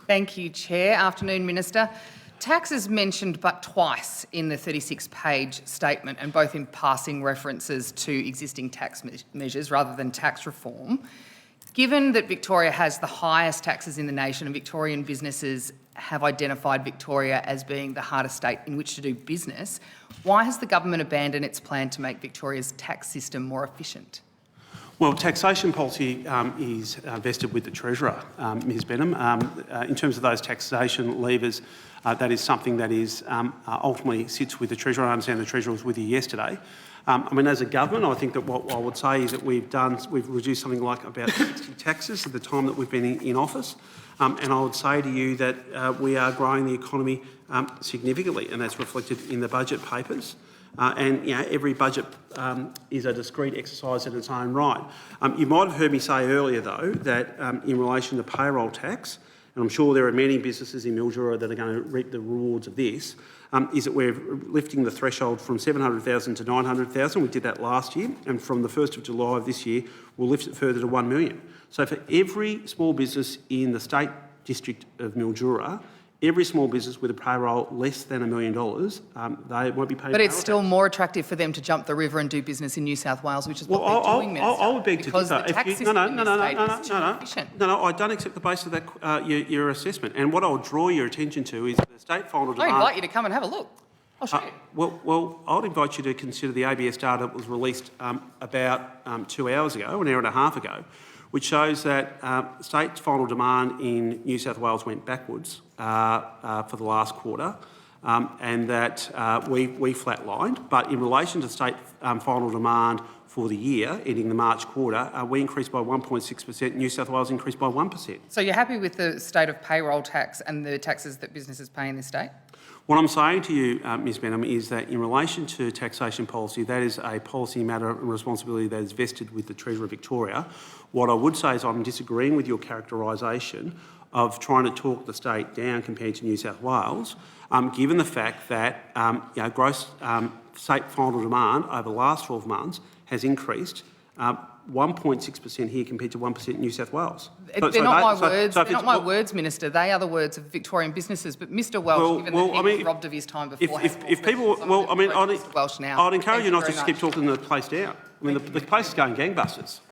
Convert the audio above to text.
Thank you, Chair. Afternoon, Minister. Tax is mentioned but twice in the 36-page statement, and both in passing references to existing tax measures rather than tax reform. Given that Victoria has the highest taxes in the nation and Victorian businesses have identified Victoria as being the hardest state in which to do business, why has the government abandoned its plan to make Victoria's tax system more efficient? Well, taxation policy is vested with the Treasurer, Ms Benham. In terms of those taxation levers, that is something that is ultimately sits with the Treasurer. I understand the Treasurer was with you yesterday. As a government, I think that what I would say is that we've reduced something like about 60 taxes at the time that we've been in office. And I would say to you that we are growing the economy significantly, and that's reflected in the budget papers. Every budget is a discrete exercise in its own right. You might have heard me say earlier, though, that in relation to payroll tax, and I'm sure there are many businesses in Mildura that are going to reap the rewards of this, is that we're lifting the threshold from 700,000 to 900,000. We did that last year, and from the 1st of July of this year, we'll lift it further to 1 million. So for every small business in the state district of Mildura, every small business with a payroll less than $1 million, they won't be paying. But it's still more attractive for them to jump the river and do business in New South Wales, which is what they're doing, Minister. I would beg to differ. Because the tax system in this state is too efficient. No, I don't accept the basis of that your assessment. And what I'll draw your attention to is the state final demand. I invite you to come and have a look. I'll show you. Well, I'd invite you to consider the ABS data that was released about 2 hours ago, an hour and a half ago, which shows that state final demand in New South Wales went backwards for the last quarter, and that we flatlined. But in relation to state final demand for the year, ending the March quarter, we increased by 1.6%, New South Wales increased by 1%. So you're happy with the state of payroll tax and the taxes that businesses pay in this state? What I'm saying to you, Ms Benham, is that in relation to taxation policy, that is a policy matter and responsibility that is vested with the Treasurer of Victoria. What I would say is I'm disagreeing with your characterisation of trying to talk the state down compared to New South Wales, given the fact that gross state final demand over the last 12 months has increased 1.6% here compared to 1% in New South Wales. They're not my words. They're not my words, Minister. They are the words of Victorian businesses. But Mr Welsh, given that he was robbed of his time before, I'd encourage you not to keep talking the place down. The place is going gangbusters.